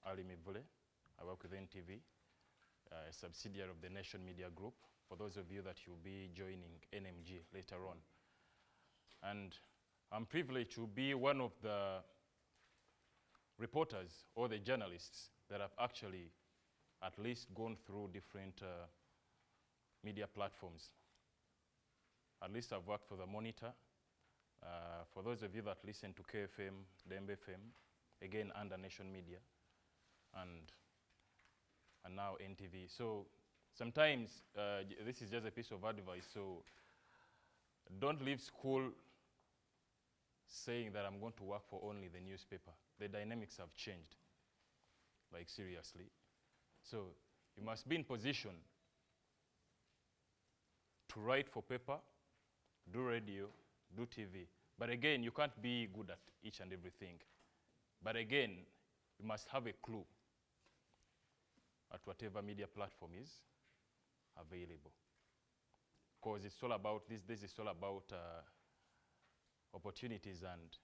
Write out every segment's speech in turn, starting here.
Ali Mivule. I work with NTV, a subsidiary of the Nation Media Group, for those of you that you'll be joining NMG later on. And I'm privileged to be one of the reporters or the journalists that have actually at least gone through different media platforms. At least I've worked for the Monitor. For those of you that listen to KFM, Dembe FM, again under Nation Media, and now NTV. So sometimes this is just a piece of advice. So don't leave school saying that I'm going to work for only the newspaper. The dynamics have changed, like seriously. So you must be in position to write for paper, do radio, do TV. But again, you can't be good at each and everything. But again, you must have a clue at whatever media platform is available. Because it's all about, this is all about opportunities, and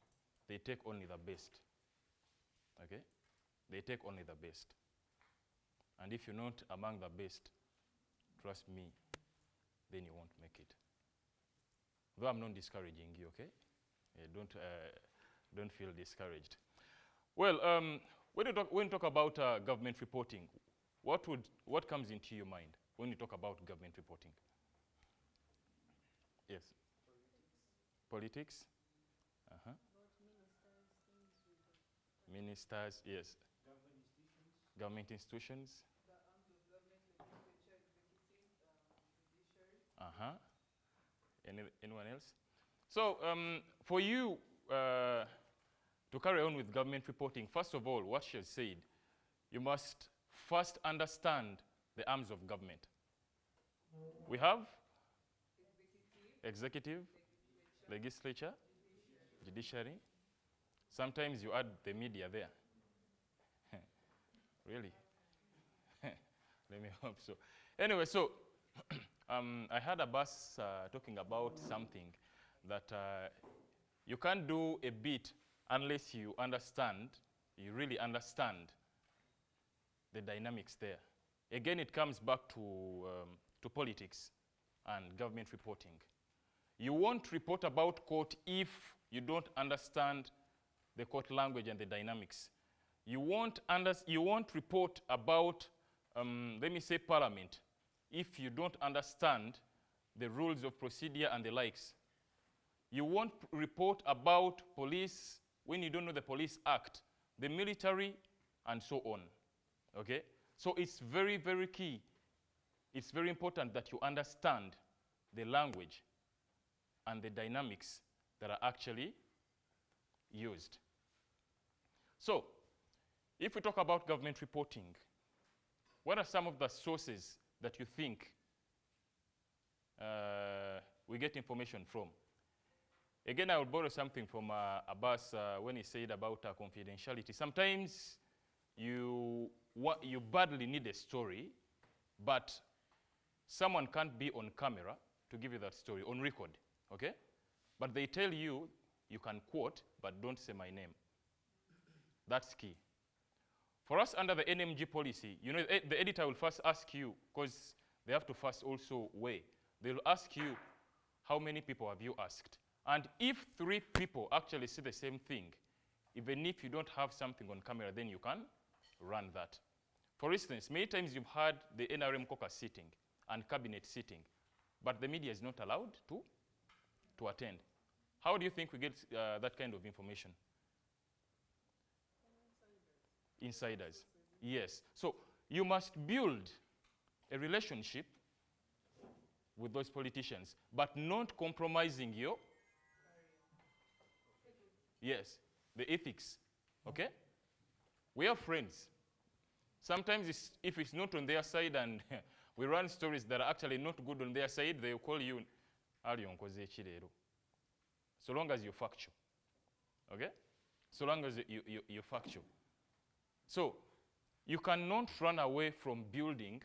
they take only the best. Okay? They take only the best. And if you're not among the best, trust me, then you won't make it. Though I'm not discouraging you, okay? Don't feel discouraged. Well, when you talk about government reporting, what comes into your mind when you talk about government reporting? Yes. Politics. Uh-huh. Ministers, yes. Government institutions. The arms of government, legislature, executive, judiciary. Anyone else? So for you to carry on with government reporting, first of all, what she has said, you must first understand the arms of government. We have executive, legislature, judiciary. Sometimes you add the media there. Really? Let me hope so. Anyway, so I had a bus talking about something that you can't do a bit unless you understand, you really understand the dynamics there. Again, it comes back to politics and government reporting. You won't report about court if you don't understand the court language and the dynamics. You won't report about, let me say, parliament if you don't understand the rules of procedure and the likes. You won't report about police when you don't know the police act, the military, and so on, okay? So it's very, very key. It's very important that you understand the language and the dynamics that are actually used. So, if we talk about government reporting, what are some of the sources that you think we get information from? Again, I will borrow something from Abbas when he said about confidentiality. Sometimes you badly need a story, but someone can't be on camera to give you that story, on record, okay? But they tell you, you can quote, but don't say my name. That's key. For us, under the NMG policy, you know, the editor will first ask you, because they have to first also weigh. They'll ask you, how many people have you asked? And if 3 people actually say the same thing, even if you don't have something on camera, then you can run that. For instance, many times you've had the NRM caucus sitting and cabinet sitting, but the media is not allowed to attend. How do you think we get that kind of information? Insiders. Yes. So you must build a relationship with those politicians, but not compromising your, yes, the ethics, okay? We are friends. Sometimes if it's not on their side and we run stories that are actually not good on their side, they'll call you, so long as you're factual, okay? So long as you're factual. So you cannot run away from building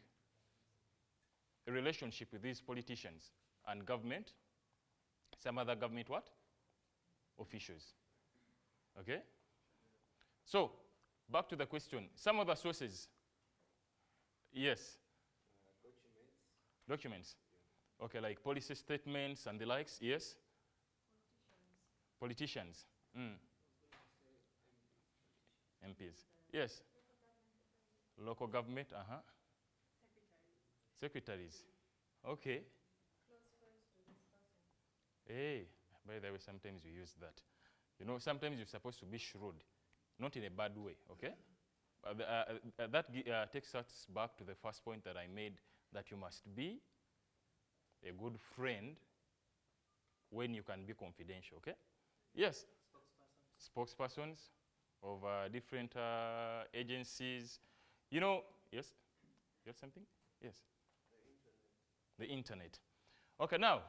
a relationship with these politicians and government, some other government what? Officials, okay? So Back to the question. Some of the sources. Yes. Documents. Okay, like policy statements and the likes. Yes. Politicians. MPs. Yes. Local government. Secretaries. Okay. Hey, by the way, sometimes you use that. You know, sometimes you're supposed to be shrewd, not in a bad way, okay? That takes us back to the first point that I made, that you must be a good friend when you can be confidential, okay? Yes. Spokespersons of different agencies. You know, yes? You have something? Yes. The internet. Okay, now,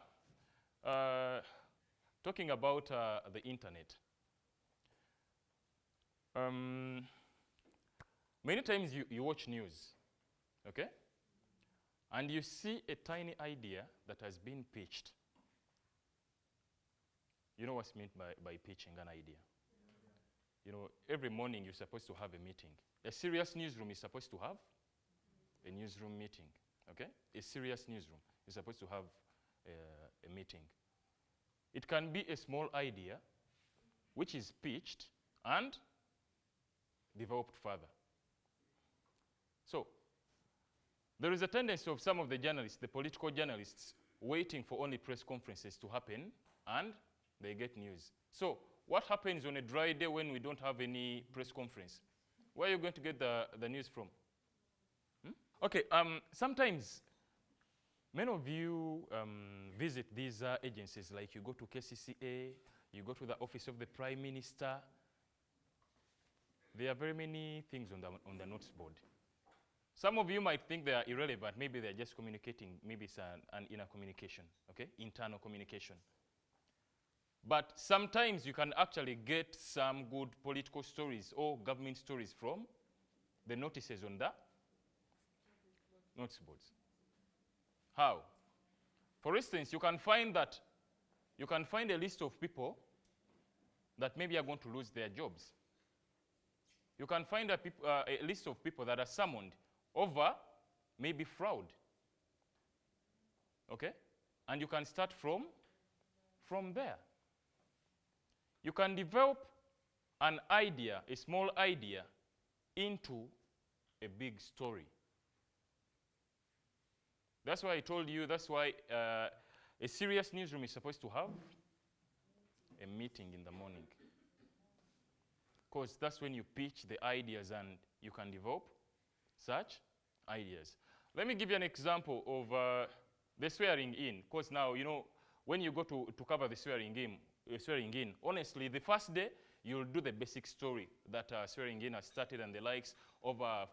talking about the internet. Many times you watch news, okay? And you see a tiny idea that has been pitched. You know what's meant by pitching an idea? You know, every morning you're supposed to have a meeting. A serious newsroom is supposed to have a newsroom meeting, okay? A serious newsroom is supposed to have a meeting. It can be a small idea which is pitched and developed further. So, there is a tendency of some of the journalists, the political journalists, waiting for only press conferences to happen and they get news. So, what happens on a dry day when we don't have any press conference? Where are you going to get the news from? Okay, sometimes many of you visit these agencies, like you go to KCCA, you go to the office of the Prime Minister. There are very many things on the notes board. Some of you might think they are irrelevant. Maybe they're just communicating. Maybe it's an inner communication, okay? Internal communication. But sometimes you can actually get some good political stories or government stories from the notices on the notes boards. How? For instance, you can find a list of people that maybe are going to lose their jobs. You can find a list of people that are summoned over maybe fraud. Okay? And you can start from there. You can develop an idea, a small idea, into a big story. That's why I told you, that's why a serious newsroom is supposed to have a meeting in the morning. Because that's when you pitch the ideas and you can develop such ideas. Let me give you an example of the swearing in. Because now, you know, when you go to cover the swearing in, honestly, the first day, you'll do the basic story that swearing in has started and the likes. Over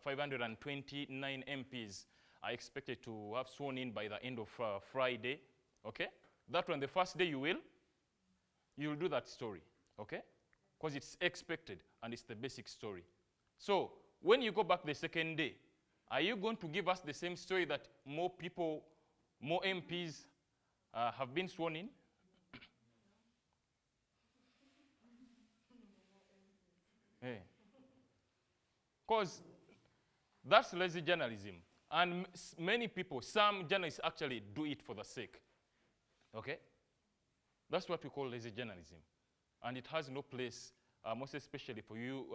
529 MPs are expected to have sworn in by the end of Friday, okay? That one, the first day you'll do that story, okay? Because it's expected and it's the basic story. So, when you go back the second day, are you going to give us the same story that more people, more MPs have been sworn in? Because that's lazy journalism. And many people, some journalists actually do it for the sake. Okay? That's what we call lazy journalism. And it has no place, most especially for you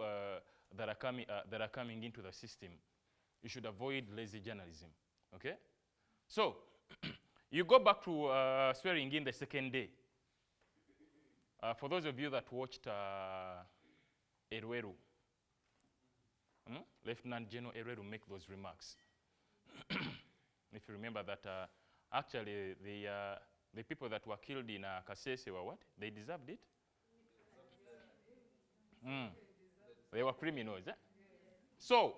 that are coming into the system. You should avoid lazy journalism. Okay? So, you go back to swearing in the second day. For those of you that watched Erweru, Lieutenant General Erweru make those remarks. If you remember that, actually the people that were killed in Kasese were what? They deserved it? They were criminals. Eh? So,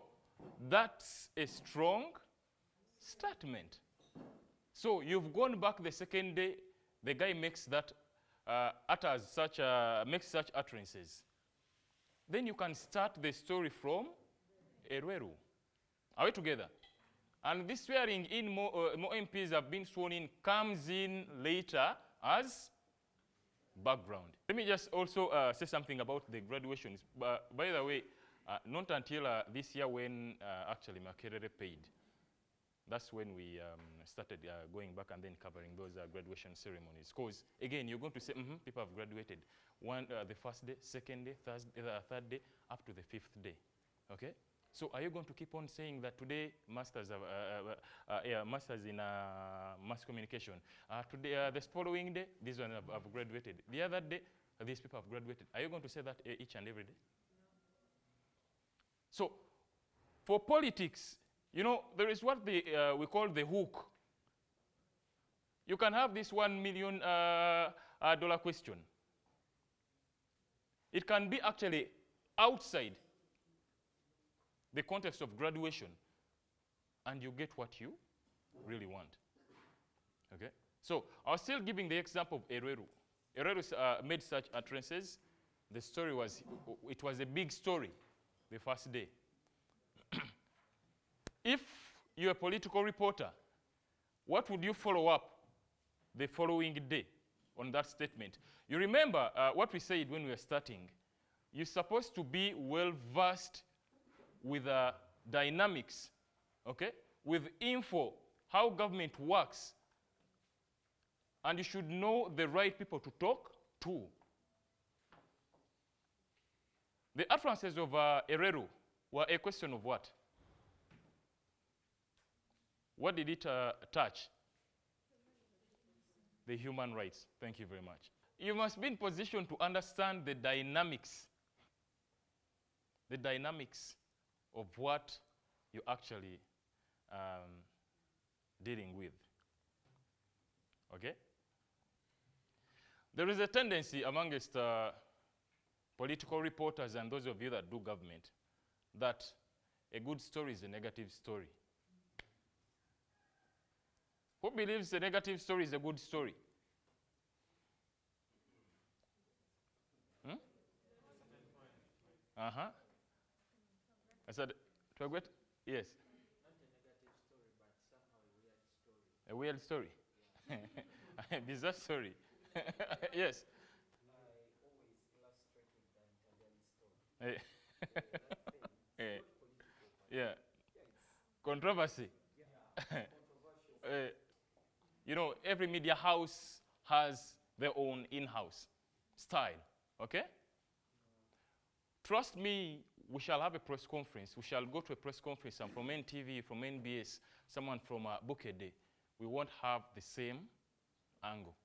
that's a strong statement. So, you've gone back the second day, the guy makes that, makes such utterances. Then you can start the story from Erweru. Are we together? And this swearing in, more MPs have been sworn in, comes in later as background. Let me just also say something about the graduations. By the way, Not until this year when actually Makerere paid. That's when we started going back and then covering those graduation ceremonies. Because, again, you're going to say, people have graduated. The first day, second day, third day, up to the fifth day. Okay? So are you going to keep on saying that today, masters in mass communication. Today, this following day, these ones have graduated. The other day, these people have graduated. Are you going to say that each and every day? So, for politics, you know, there is what we call the hook. You can have this $1 million question. It can be actually outside the context of graduation, and you get what you really want. Okay? So, I was still giving the example of Ereru. Ereru made such utterances. The story was, it was a big story the first day. If you're a political reporter, what would you follow up the following day on that statement? You remember what we said when we were starting. You're supposed to be well-versed with dynamics, okay? With info, how government works. And you should know the right people to talk to. The utterances of Ereru were a question of what? What did it touch? The human rights. Thank you very much. You must be in position to understand the dynamics of what you're actually dealing with. Okay? There is a tendency amongst political reporters and those of you that do government that a good story is a negative story. Who believes a negative story is a good story? Uh-huh. I said, to a great, yes. Not a negative story, but somehow a weird story. A weird story. A bizarre story. Yes. I always illustrate with the Italian story. Yeah. It's not political, but Yeah. it's Controversy. controversial. You know, every media house has their own in-house style, okay? Trust me, we shall have a press conference. We shall go to a press conference, and from NTV, from NBS, someone from Bukede. We won't have the same angle.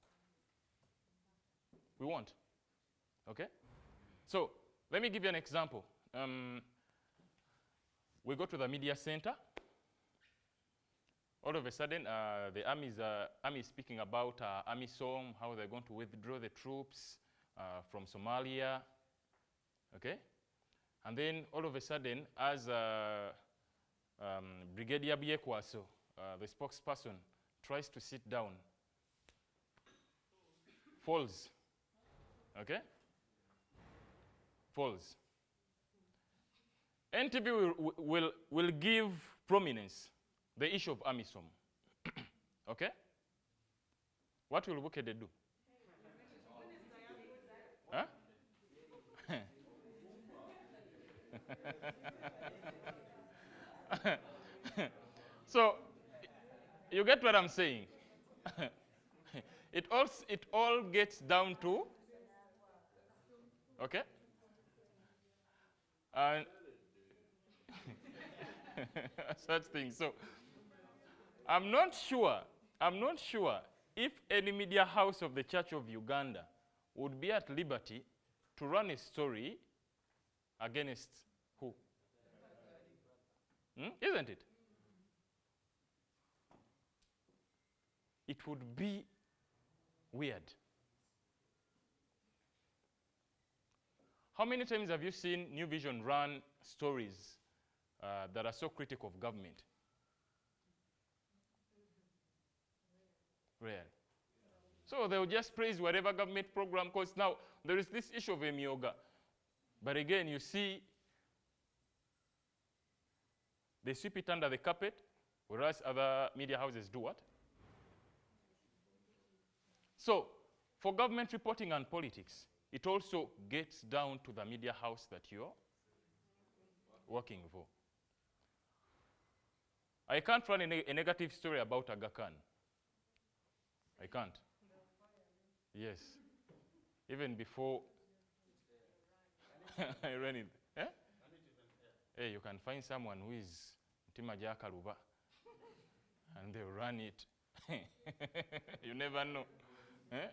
We won't, okay? So, let me give you an example. We go to the media center. All of a sudden, the army is speaking about AMISOM, how they're going to withdraw the troops from Somalia, okay? And then all of a sudden, as Brigadier Biekwaso, the spokesperson, tries to sit down, falls, okay? Falls. NTV will give prominence the issue of AMISOM. Okay? What will Bukede do? Huh? So, you get what I'm saying? It all gets down to, okay? And such things. So, I'm not sure if any media house of the Church of Uganda would be at liberty to run a story against who? Isn't it? It would be weird. How many times have you seen New Vision run stories that are so critical of government? Rarely. So they'll just praise whatever government program, because now there is this issue of Emioga. But again, you see, they sweep it under the carpet, whereas other media houses do what? So, for government reporting and politics, it also gets down to the media house that you're working for. I can't run a negative story about Aga Khan. I can't. Yes. Even before I ran it. Eh? Hey, you can find someone who is Timaja Kaluba and they'll run it. You never know. Eh?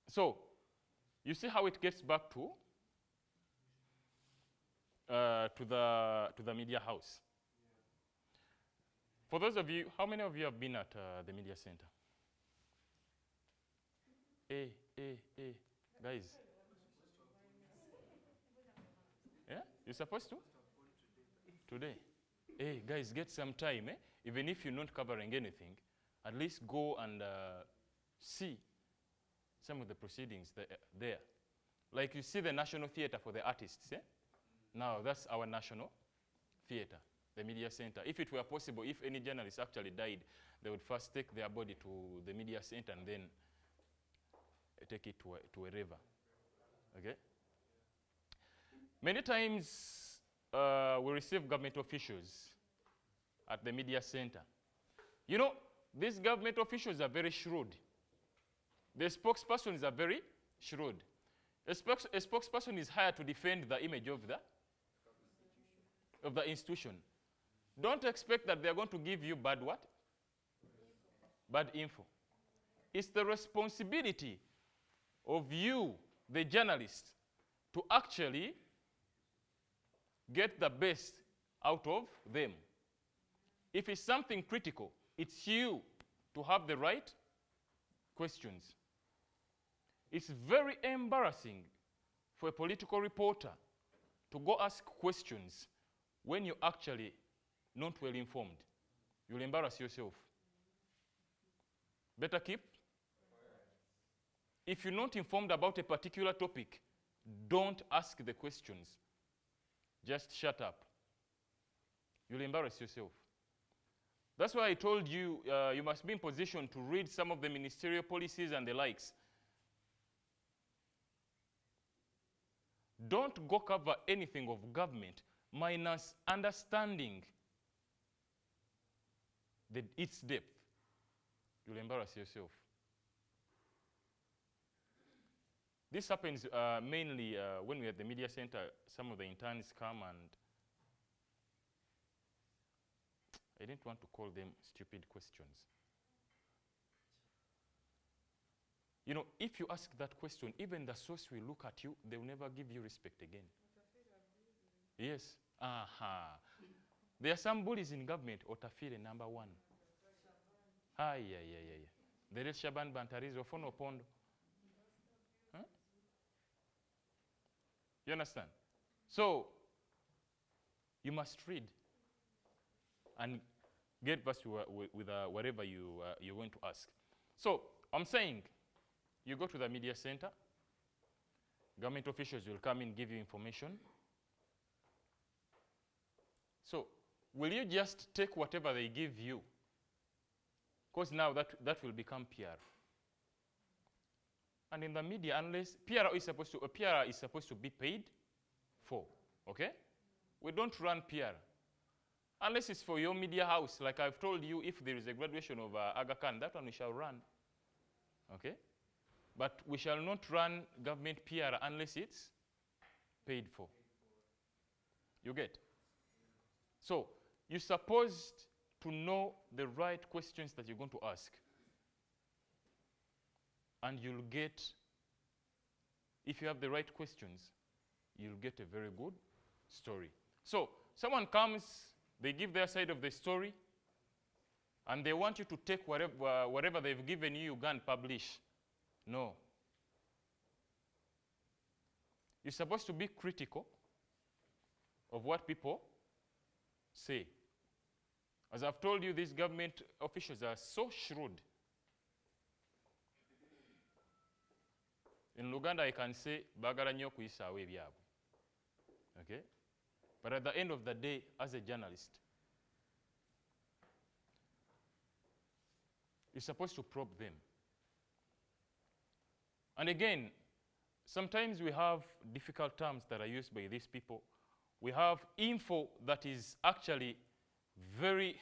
So, you see how it gets back to the media house. For those of you, how many of you have been at the media center? Hey, guys. Yeah, you're supposed to? Today. Hey, guys, get some time, eh? Even if you're not covering anything, at least go and see some of the proceedings there. Like you see the National Theatre for the Artists, eh? Now, that's our national theatre, the media center. If it were possible, if any journalist actually died, they would first take their body to the media center and then take it to a river. Okay? Many times, we receive government officials at the media center. You know, these government officials are very shrewd. The spokespersons are very shrewd. A spokesperson is hired to defend the image of the institution. Don't expect that they're going to give you bad what? Bad info. It's the responsibility of you, the journalist, to actually get the best out of them. If it's something critical, it's you to have the right questions. It's very embarrassing for a political reporter to go ask questions when you're actually not well informed. You'll embarrass yourself. Better keep. If you're not informed about a particular topic, don't ask the questions. Just shut up. You'll embarrass yourself. That's why I told you, you must be in position to read some of the ministerial policies and the likes. Don't go cover anything of government minus understanding its depth. You'll embarrass yourself. This happens mainly when we're at the media center. Some of the interns come and I didn't want to call them stupid questions. You know, if you ask that question, even the source will look at you, they will never give you respect again. Yes. Aha. There are some bullies in government, Otafire number 1. Yeah. There is Shaban Bantarizo, Fono Pondo. Huh? You understand? So, you must read and get versed with whatever you're going to ask. So, I'm saying, you go to the media center, government officials will come in, give you information. So, will you just take whatever they give you? Because now that will become PR. And in the media, unless PR is supposed to be paid for, okay? We don't run PR. Unless it's for your media house, like I've told you, if there is a graduation of Aga Khan, that one we shall run, okay? But we shall not run government PR unless it's paid for. You get? So, you're supposed to know the right questions that you're going to ask. And you'll get, if you have the right questions, you'll get a very good story. So, someone comes, they give their side of the story, and they want you to take whatever they've given you and publish. No. You're supposed to be critical of what people say. As I've told you, these government officials are so shrewd. In Luganda, I can say, bagala nnyo kuyisaawo ebyabwe. Okay? But at the end of the day, as a journalist, you're supposed to probe them. And again, sometimes we have difficult terms that are used by these people. We have info that is actually very,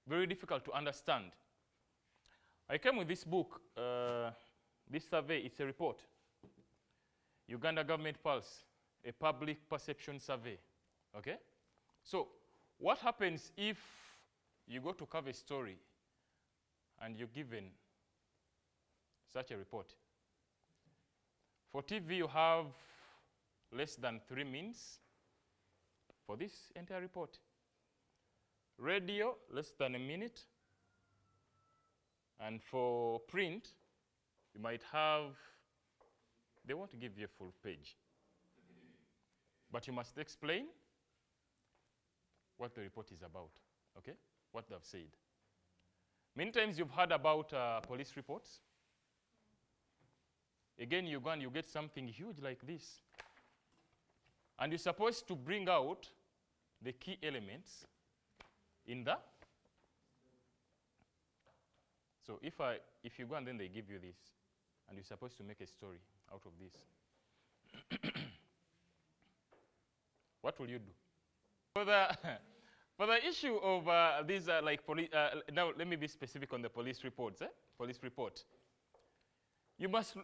very difficult to understand. I came with this book, this survey. It's a report. Uganda Government Pulse, a public perception survey. Okay? So what happens if you go to cover a story and you're given such a report? For TV, you have less than 3 minutes for this entire report. Radio, less than a minute. And for print, you might have, they want to give you a full page. But you must explain what the report is about, okay? What they've said. Many times you've heard about police reports. Again, you go and you get something huge like this. And you're supposed to bring out the key elements in the. So if you go and then they give you this, and you're supposed to make a story out of this, what will you do? For the issue of these like police, now let me be specific on the police reports. Police report. You must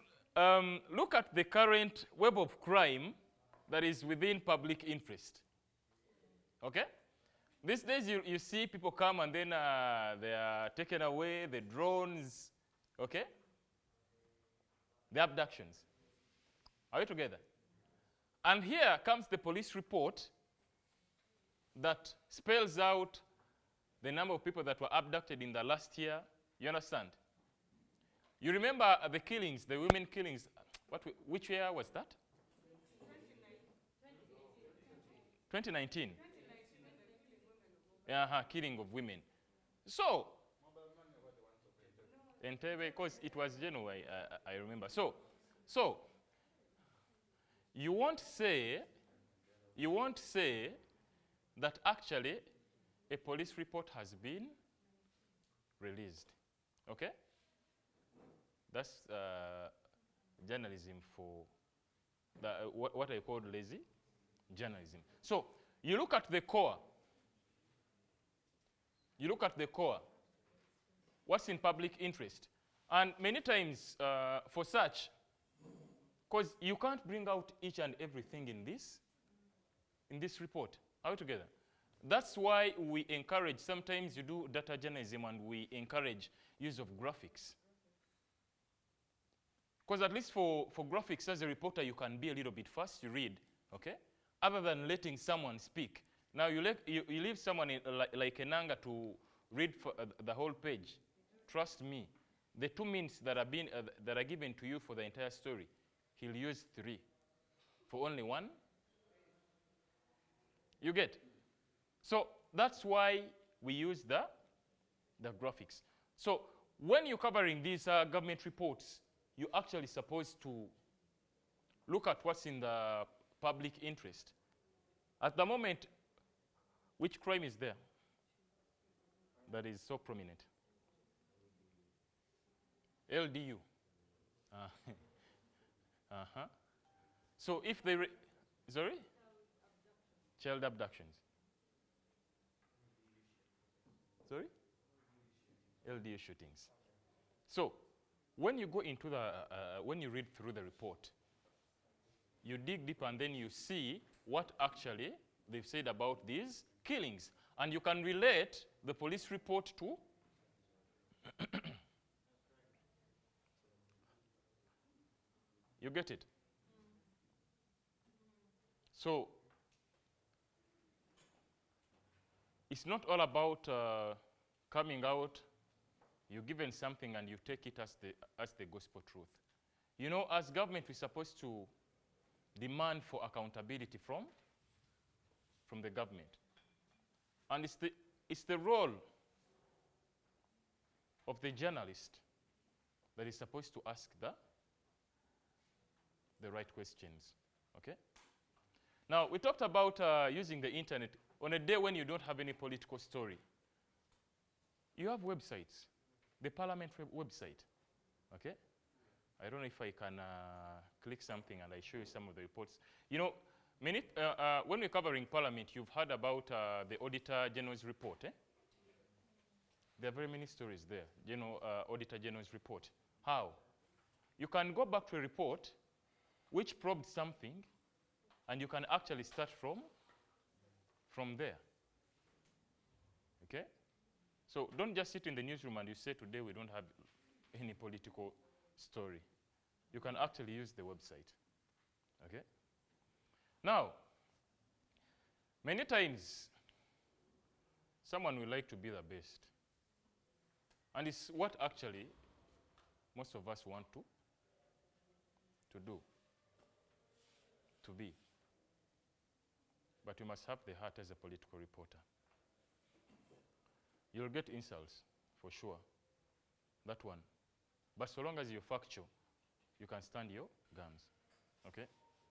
look at the current web of crime that is within public interest. Okay? These days you see people come and then they are taken away, the drones, okay? The abductions. Are we together? And here comes the police report that spells out the number of people that were abducted in the last year. You understand? You remember the killings, the women killings. Which year was that? 2019. Killing of women. So, Entebbe, because it was January, I remember. So, you won't say that actually a police report has been released. Okay? That's journalism for what I call lazy journalism. So, you look at the core. You look at the core. What's in public interest? And many times for such, because you can't bring out each and everything in this report. Are we together? That's why we encourage, sometimes you do data journalism and we encourage use of graphics. Because at least for graphics, as a reporter, you can be a little bit fast, you read, okay? Other than letting someone speak. Now you leave someone like Enanga to read for, the whole page. Trust me, the 2 minutes that are given to you for the entire story, he'll use 3 for only 1. You get? So that's why we use the graphics. So when you're covering these government reports, you're actually supposed to look at what's in the public interest. At the moment, which crime is there that is so prominent? LDU. So if they, sorry? Child abductions. Sorry? LDU shootings. So when you go into when you read through the report, you dig deep and then you see what actually they've said about these killings. And you can relate the police report to you get it? So it's not all about coming out, you're given something and you take it as the gospel truth. You know, as government, we're supposed to demand for accountability from the government. And it's the role of the journalist that is supposed to ask the right questions, okay? Now, we talked about using the internet on a day when you don't have any political story. You have websites, the parliament website, okay? I don't know if I can click something and I show you some of the reports. You know, when we're covering Parliament, you've heard about the Auditor General's report. There are very many stories there, Auditor General's report. How? You can go back to a report which probed something, and you can actually start from there. Okay? So don't just sit in the newsroom and you say, today we don't have any political story. You can actually use the website. Okay? Now, many times, someone will like to be the best. And it's what actually most of us want to do, to be. But you must have the heart as a political reporter. You'll get insults, for sure, that one. But so long as you're factual, you can stand your guns, okay?